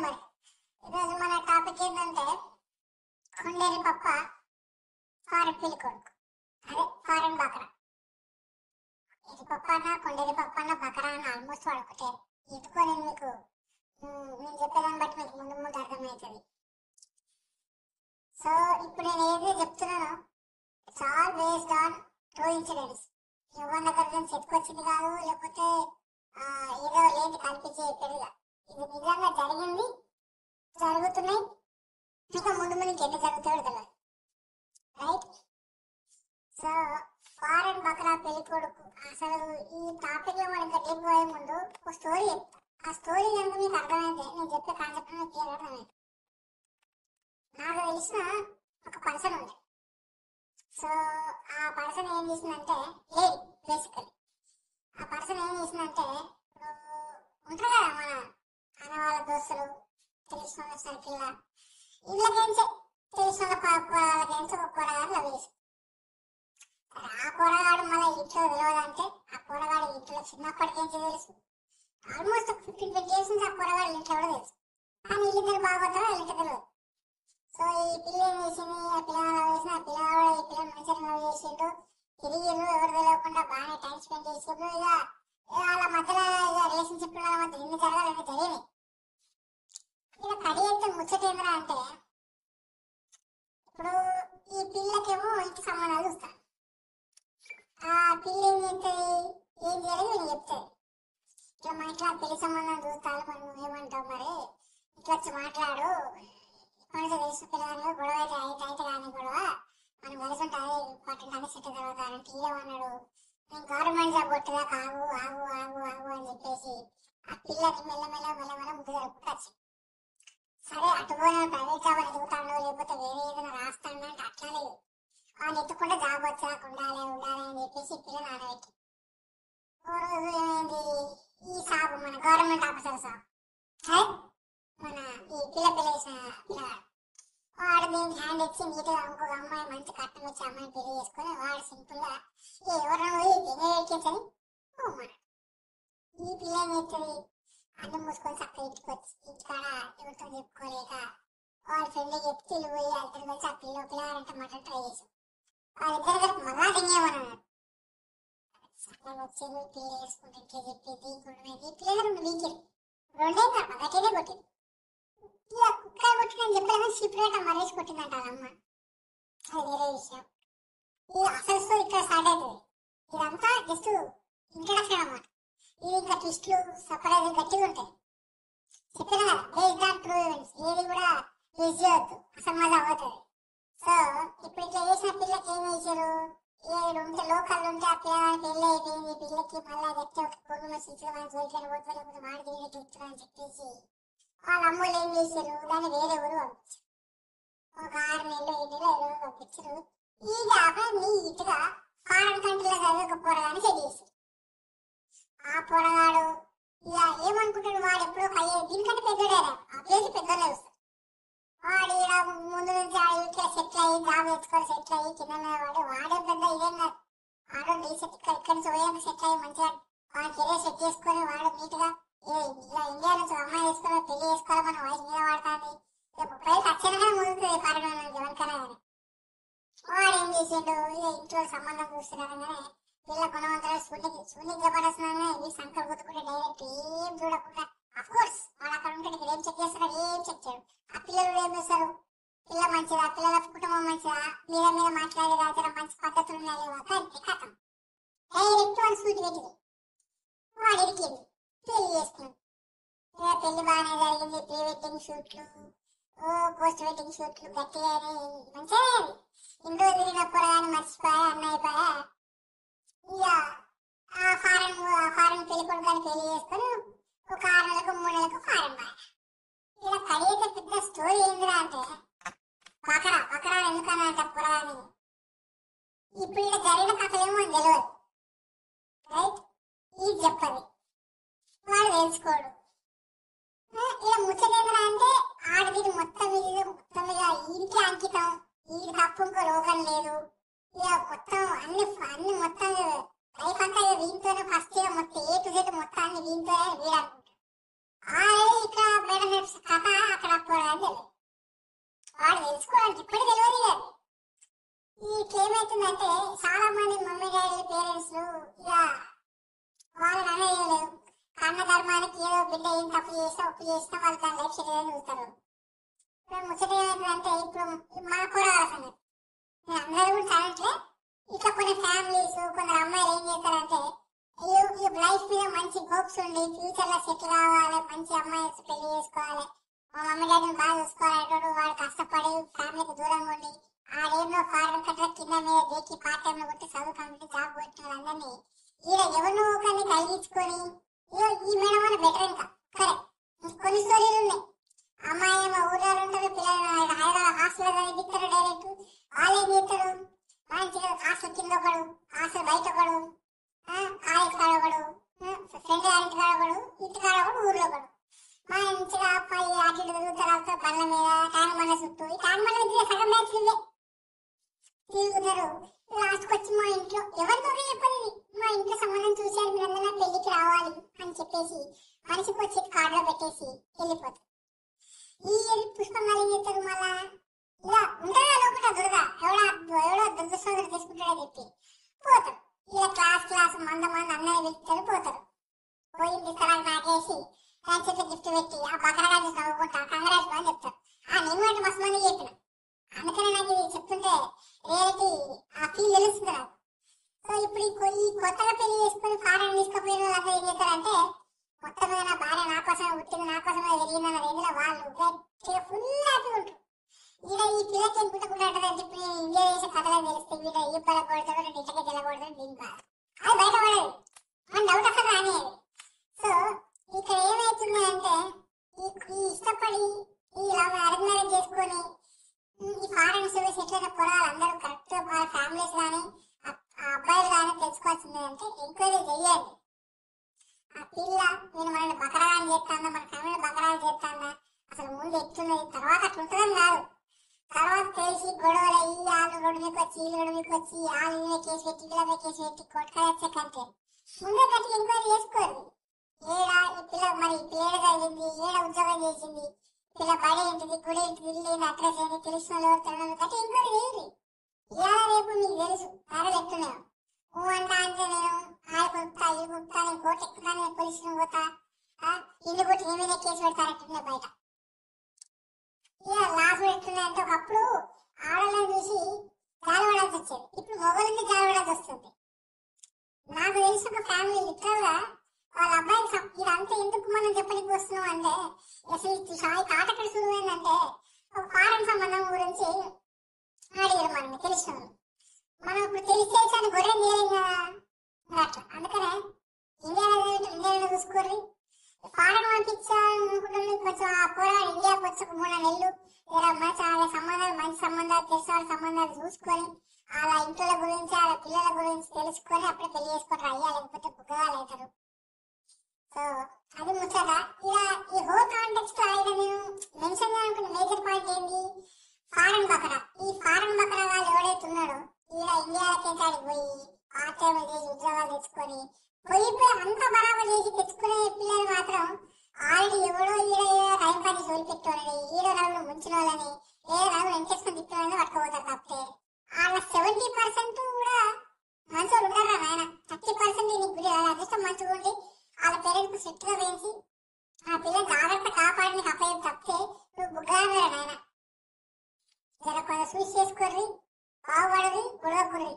మరి ఈరోజు మన టాపిక్ ఏంటంటే కొండేరి పప్ప ఫారెన్ పెళ్లి కొడుకు, అదే ఫారెన్ బకరా. ఎరి పప్ప అన్న కొండేరి పప్ప అన్న బకరా అన్న ఆల్మోస్ట్ వాడు ఒకటే. ఎందుకో నేను చెప్పేదాన్ని బట్టి మీకు ముందు ముందు అర్థమవుతుంది. సో ఇప్పుడు నేను ఏది చెప్తున్నానో it's all based on true incidents. ఎవరి దగ్గర నుంచి ఎత్తుకొచ్చింది కాదు, లేకపోతే ఏదో లేని కల్పించే పెరిగా. ఇది నిజంగా జరిగింది, జరుగుతున్నాయి, ఇంకా ముందు ముందు ఇంకెన్ని జరుగుతాయో తెలియదు. రైట్. సో ఫారెన్ బకరా పెళ్లి కొడుకు, అసలు ఈ టాపిక్ లో మనం ఇంకా డీప్ పోయే ముందు ఒక స్టోరీ చెప్తా. ఆ స్టోరీ కనుక మీకు అర్థమైతే నేను చెప్పే కాన్సెప్ట్ క్లియర్ అర్థమైంది. నాకు తెలిసిన ఒక పర్సన్ ఉంది. సో ఆ పర్సన్ ఏం చేసిందంటే, లేడీ బేసికలీ ఆ పర్సన్ ఏం చేసిందంటే, ఉంటారు కదా మన అన్న వాళ్ళ దోస్తులు, తెలిసిన వాళ్ళ సర్కిల్, ఇళ్ళకేంచే తెలిసిన వాళ్ళకేంచి ఒక కూరగాయలు లవ్ చేసి, ఆ కూరగాడు మళ్ళీ ఇంట్లో తెలియదంటే ఆ కూరగాడు ఇంట్లో చిన్నప్పటికేంచి తెలుసు. ఆల్మోస్ట్ 15-20 years నుంచి ఆ కూరగాడు ఇంట్లో కూడా తెలుసు. కానీ వీళ్ళిద్దరు బాగుపడతారో వీళ్ళకి తెలియదు. సో ఈ పిల్ల ఏం చేసింది, ఆ పిల్లలు వేసిన ఆ పిల్లలు ఈ పిల్లలు మంచిగా లవ్ చేసిండు, తిరిగిరు, ఎవరు తెలియకుండా బాగానే టైం స్పెండ్ చేసిండ్రు. ఇక వాళ్ళ మధ్యలో ఇక రిలేషన్షిప్ మధ్య ఎన్ని జరగాలని జరిగినాయి. ఇక కడి అయితే ముచ్చటేంద్రా అంటే, ఇప్పుడు ఈ పిల్లకేమో ఇంటి సంబంధాలు చూస్తాను. ఆ పిల్ల ఏం చేస్తుంది, ఏం చేయాలి నేను చెప్తాను. ఇట్లా మా ఇంట్లో పెళ్లి సంబంధం చూస్తాను, మరి నువ్వేమంటావు, మరి ఇట్లా వచ్చి మాట్లాడు, మనసు తెలిసిన పిల్లలు గొడవ అయితే కానీ గొడవ మనం కలిసి ఉంటే అదే ఇంపార్టెంట్ అని సెట్ తర్వాత అంటే ఏమన్నాడు, నేను గవర్నమెంట్ జాబ్ కొట్టదా ఆగు ఆగు ఆగు ఆగు అని చెప్పేసి ఆ పిల్లని మెల్లమెల్ల ముద్దు జరుపుకుంటూ వచ్చి, సరే అటుపోయిన ప్రైవేట్ జాబ్ అని ఎదుగుతాడు, లేకపోతే వేరే ఏదైనా రాస్తాడు అంటే అట్లా లేదు, వాళ్ళు ఎత్తుకుంటే జాబ్ వచ్చాక ఉండాలి అని చెప్పేసి పిల్ల నానబెట్టి, ఓ రోజు ఏమైంది, ఈ సాబు మన గవర్నమెంట్ ఆఫీసర్ సాబ్ మన ఈ పిల్ల వేసిన పిల్లగాడు వాడు దీనికి హ్యాండ్ ఇచ్చి నీట్గా ఇంకొక అమ్మాయి మంచి కట్టం వచ్చి అమ్మాయిని పెళ్లి చేసుకొని వాడు సింపుల్ గా ఎవరైనా పోయి ఎక్కించని పోమాడు. ఈ పిల్ల ఏం చేస్తుంది, అన్నం మూసుకొని చక్కగా ఇంటికి వచ్చి ఇంటికాడ ఎవరితో చెప్పుకోలేక వాళ్ళ ఫ్రెండ్ చెప్తే ఇల్లు పోయి వాళ్ళతో కలిసి ఆ పిల్లగారంటే మటన్ ట్రై చేసాం. వాళ్ళిద్దరి దగ్గర మళ్ళా తినేమన్నాడు. సక్కగా వచ్చేది పిల్ల వేసుకుంటే ఇంట్లో చెప్పేది గుండెది పిల్లలు రెండు వీకెళ్ళి రెండే గట్టినే కొట్టింది. ఇక కుక్క కొట్టినని చెప్పాను, షిప్రేట మరేసి కొట్టిందంట వాళ్ళమ్మ. అది వేరే విషయం. ఇది అసలు స్టోరీ ఇక్కడ స్టార్ట్ అవుతుంది. ఇదంతా జస్ట్ ఇంట్రడక్షన్ అన్నమాట. ఇది ఇంకా ట్విస్ట్లు సర్ప్రైజ్ గట్టిగా ఉంటాయి. చెప్పిన కదా బేస్డ్ ఆన్ ట్రూ ఈవెంట్స్, ఏది కూడా యూజ్ చేయొద్దు, అసలు మజా అవుతుంది. సో ఇప్పుడు ఇట్లా చేసిన పిల్లకి ఏం చేశారు, ఏడు ఉంటే లోకల్ ఉంటే ఆ పిల్లగాని పెళ్ళి అయిపోయింది, పిల్లకి మళ్ళీ గట్టి ఒక కొడుకు శిక్షణ జోలికని పోతే లేకపోతే మాట తిరిగి ఇస్తున్నారని చెప్పేసి వాళ్ళ అమ్మలు ఏం చేశారు, దాన్ని వేరే ఊరు పంపించారు. ఒక 6 నెలలు 7 నెలలు ఏదో పంపించారు. ఈ దాకా నీట్గా ఫారెన్ కంట్రీలో చదివే ఒక పోరగాని సెట్ చేశారు. ఆ పోరగాడు ఇక ఏమనుకుంటాడు, వాడు ఎప్పుడో దీనికంటే పెద్దోడేరా, ఆ ప్లేస్ పెద్దోళ్ళే వస్తారు. వాడు ఇలా ముందు నుంచి ఆ ఇంట్లో సెటిల్ అయ్యి జాబ్ తెచ్చుకొని సెటిల్ అయ్యి కింద వాడే పెద్ద ఇదేం కాదు. వాడు డీసెట్ ఇక్కడి నుంచి పోయాక సెటిల్ అయ్యి మంచిగా వాడి కెరీర్ సెట్ చేసుకొని వాడు నీట్గా ఇలా ఇండియా నుంచి అమ్మాయి వేసుకొని పెళ్లి చేసుకోవాలి, మన వయసు మీద వాడుతుంది, 30 ఖచ్చితంగా ముందుతుంది ఫారెన్ ఎవరికైనా కానీ. వాడు ఏం చేసిండు, ఇక ఇంట్లో సంబంధం చూస్తున్నారనే పిల్ల కొనవంతలో శూన్యం జబర్దస్తున్నానే ఈ సంకల్ గుర్తుకుంటే డైరెక్ట్ ఏం చూడకుండా అఫ్ కోర్స్ వాడు అక్కడ ఉంటే ఇక్కడ ఏం చెక్ చేస్తాడు, ఏం చెక్ చేయడు. ఆ పిల్లలు ఏం చేస్తారు, పిల్ల మంచిదా, పిల్లల కుటుంబం మంచిదా, మీద మాట్లాడే రాజర మంచి పద్ధతులు ఉన్నాయి అంతే కథం డైరెక్ట్ వాళ్ళు సూటి పెట్టింది. వాడు ఇరికింది, పెళ్లి చేసుకున్నాడు. పెళ్లి బాగానే జరిగింది, ప్రీ వెడ్డింగ్ షూట్లు, పోస్ట్ వెడ్డింగ్ షూట్లు గట్టిగా మంచిగా ఇంట్లో తిరిగిన పొరగాని మర్చిపోయా అన్న అయిపోయా. ఇక ఆ ఫారెన్ పెళ్లి కొడుకు పెళ్లి చేసుకొని ఒక 6 నెలలకు 3 నెలలకు ఫారెన్ బాయ్. ఇలా కడిగితే పెద్ద స్టోరీ ఏందిరా అంటే, బకరా ఎందుకనంట పొరగాని ఇప్పుడు ఇలా జరిగిన కథలేమో అని తెలియదు. రైట్. ఇది చెప్పది వాడు తెలుసుకోడు. ఇలా ముచ్చటేంద్రా అంటే ఆడది మొత్తం ఇంటి అంకితం, ఈ తప్పు ఇంకో రోగం లేదు, ఇక మొత్తం అన్ని మొత్తం లైఫ్ అంతా వీటితోనే ఫస్ట్ మొత్తం A to Z మొత్తాన్ని వీటితోనే వీడనుకుంటాడు. ఇక్కడ మేడం కథ తెలుసుకోవడానికి ఇప్పటికి తెలియదు కదా. ఏమైతుందంటే చాలా మంది మమ్మీ డాడీ పేరెంట్స్ ఇక వాళ్ళని అనేది కన్న ధర్మానికి ఏదో బిడ్డ ఏం తప్పు చేసినా ఒప్పు చేసినా వాళ్ళు దాని లైఫ్ సెటిల్ అని చూస్తారు. ఇప్పుడు ముచ్చట ఏమవుతుందంటే ఇప్పుడు మన కూరగాయల సంగతి అందరూ కూడా చదవట్లే. ఇట్లా కొన్ని ఫ్యామిలీస్ కొందరు అమ్మాయిలు ఏం చేస్తారంటే ఈ లైఫ్ మీద మంచి హోప్స్ ఉండి ఫ్యూచర్ లో సెటిల్ కావాలి, మంచి అమ్మాయి పెళ్లి చేసుకోవాలి, మా మమ్మీ డాడీని బాగా చూసుకోవాలంటాడు. వాడు కష్టపడి ఫ్యామిలీకి దూరంగా ఉండి ఆడేమో ఫారెన్ కంట్రీ కింద మీద దేకి పార్ట్ టైం లో కొట్టి చదువు కంప్లీట్ జాబ్ కొట్టిన వాళ్ళందరినీ ఈడ ఎవరినో ఒకరిని కలిగించుకొని ఈ మేడం అని బెటర్ ఇంకా కరెక్ట్. కొన్ని స్టోరీలు ఉన్నాయి. అమ్మాయి ఏమో ఊర్లో ఉంటారు, పిల్లలు హైదరాబాద్ హాస్టల్ చదివిస్తారు డైరెక్ట్. వాళ్ళు ఏం చేస్తారు మంచిగా హాస్టల్ కింద ఒకడు, హాస్టల్ బయట ఒకడు, కాలేజ్ కాడ ఒకడు, ఫ్రెండ్ గారి కాడ ఒకడు, ఇంటి కాడ ఒకడు, ఊర్లో ఒకడు మంచిగా అబ్బాయి అటు తిరుగుతారు బండ్ల మీద ట్యాంక్ బండ్ల చుట్టూ. ఈ ట్యాంక్ బండ్ల దగ్గర సగం బ్యాచ్ ఇవే తిరుగుతారు. లాస్ట్కి వచ్చి మా ఇంట్లో ఎవరితో చెప్పండి మా ఇంట్లో సంబంధం చూశారు మీరందరూ పెళ్లికి రావాలి అని చెప్పేసి మనిషికి వచ్చి కార్డులో పెట్టేసి వెళ్ళిపోతారు. ఈ పుష్పంగాలు ఏం చేస్తారు మళ్ళా ఇలా ఉంటారా లోపల దుర్గా ఎవడో దుర్గస్వామి తీసుకుంటాడో చెప్పి పోతారు. ఇలా క్లాస్ మంద అందరూ వెళ్తారు పోతారు. పోయింది స్థలాన్ని నాకేసి దాని చేత గిఫ్ట్ పెట్టి ఆ బకరగా నవ్వుకుంటా కంగ్రాట్స్ అని చెప్తారు. నేను అంటే మస్తు మంది చెప్పిన, అందుకనే నాకు ఇది చెప్తుంటే రియాలిటీ ఆ ఫీల్ తెలుస్తుంది నాకు. సో ఇప్పుడు ఈ కొత్తగా పెళ్లి చేసుకుని ఫారెన్ తీసుకుపోయిన వాళ్ళందరూ ఏం చేస్తారంటే మొత్తం మీద నా భార్య నా కోసమే పుట్టింది, నా కోసమే పెరిగిందన్న రేంజ్లో వాళ్ళు గట్టిగా ఫుల్ హ్యాపీ ఉంటారు. ఈడ ఈ పిల్లకి ఏం పుట్టకుంటుందని చెప్పి ఇండియా చేసే కథలో తెలిస్తే వీడ ఈ పల కొడతాడు, రెండు ఇంటికి తెల్లకూడదు దీని బాధ అది బయటపడదు మన డౌట్ అసలు రానియదు. సో ఇక్కడ ఏమైతుంది అంటే ఈ ఇష్టపడి ఈ అరేంజ్ మ్యారేజ్ చేసుకొని ఈ ఫారెన్ సర్వీస్ ఎట్లయినా పొరాలు అందరూ కరెక్ట్ వాళ్ళ ఫ్యామిలీస్ కానీ అబ్బాయిలు కానీ తెలుసుకోవాల్సింది అంటే ఎంక్వైరీ చెయ్యండి. ఆ పిల్ల నేను మనల్ని బకరాలు చేస్తానా, మన ఫ్యామిలీ బకరాలు చేస్తానా, అసలు ముందు ఎట్లున్నది తర్వాత అట్లుంటుందని కాదు. తర్వాత తెలిసి గొడవలు అయ్యి వాళ్ళు రోడ్డు మీకు వచ్చి వీళ్ళు రోడ్డు మీకు వచ్చి వాళ్ళు మీద కేసు పెట్టి వీళ్ళ మీద కేసు పెట్టి కొట్టుకొచ్చే కంటే ముందే కట్టి ఎంక్వైరీ చేసుకోండి. ఏడా ఈ పిల్ల మరి పిల్ల చదివింది, ఏడ ఉద్యోగం చేసింది, పిల్ల బడి ఏంటిది, గుడి ఏంటిది, ఇల్లు ఏంటి, అడ్రస్ ఏంటి, తెలిసిన వాళ్ళు తినడం కట్టి ఎంక్వైరీ చేయండి. ఇవాళ రేపు మీకు తెలుసు ధరలు ఎట్టున్నావు అంటా అంటే నేను ఆయ కొడుతా ఇల్లు కొడుతా, నేను కోర్టు ఎక్కుతా, నేను పోలీసులు పోతా, ఇల్లు కొట్టి ఏమైనా కేసు పెడతారంటున్నా బయట. ఇక లాస్ పెడుతున్నాయంటే ఒకప్పుడు ఆడవాళ్ళని చూసి జాలపడాల్సి వచ్చేది, ఇప్పుడు మొగలన్నీ జాలపడాల్సి వస్తుంది. నాకు తెలిసి ఒక ఫ్యామిలీ లిటరల్ గా వాళ్ళ అబ్బాయికి ఇదంతా ఎందుకు మనం చెప్పడానికి వస్తున్నాం అంటే అసలు సాయి కాటకడ సులువు ఏంటంటే ఒక ఫారెన్ సంబంధం గురించి అడిగారు మనకి తెలిసిన వాళ్ళు. మనం ఇప్పుడు తెలిసేసాను గొర్రెం చేయలేం కదా అట్లా. అందుకనే ఇండియాలో చూసుకోర్రి ఫారెన్ పంపించాలనుకుంటున్న కొంచెం ఆ పోరాడు ఇండియాకి వచ్చి ఒక 3 నెలలు మంచి సంబంధాలు తెలిసిన వాళ్ళ సంబంధాలు చూసుకొని వాళ్ళ ఇంట్లో గురించి వాళ్ళ పిల్లల గురించి తెలుసుకొని అప్పుడే పెళ్లి చేసుకొని అయ్యా లేకపోతే బుగ్గగాలు అవుతారు. సో అది ముచ్చట. ఇలా ఈ హోల్ కాంటెక్స్ట్ లో ఆయన నేను మెన్షన్ చేయాలనుకున్న మేజర్ పాయింట్ ఏంటి, ఫారెన్ బకరా. ఈ ఫారెన్ బకరా వాళ్ళు ఎవడైతే ఉన్నాడో ఈడ ఇండియాకి ఆడికి పోయి పార్ట్ టైం చేసి ఉద్యోగాలు తెచ్చుకొని పోయి అంత బరాబర్ చేసి తెచ్చుకునే పిల్లలు మాత్రం ఆల్రెడీ ఎవడో ఈడ టైం పని జోలి పెట్టాలని ఈడో నలుగురు ముంచిన వాళ్ళని ఏదో నలుగురు ఎంకేసుకొని తిప్పాలని పట్టుకోపోతారు. తప్పితే వాళ్ళ 70% కూడా మంచోళ్ళు ఉంటారా నాయన, 30% నీకు గుడి అదృష్టం మంచిగా ఉండి వాళ్ళ పేరెంట్స్ స్ట్రిక్ట్ గా వేసి ఆ పిల్లలు జాగ్రత్త కాపాడి నీకు అప్పయ్య తప్పితే నువ్వు బుగ్గారా నాయన. జర కొంచెం చూసి చేసుకోర్రి, బాగుపడరి, గొడవకుర్రి.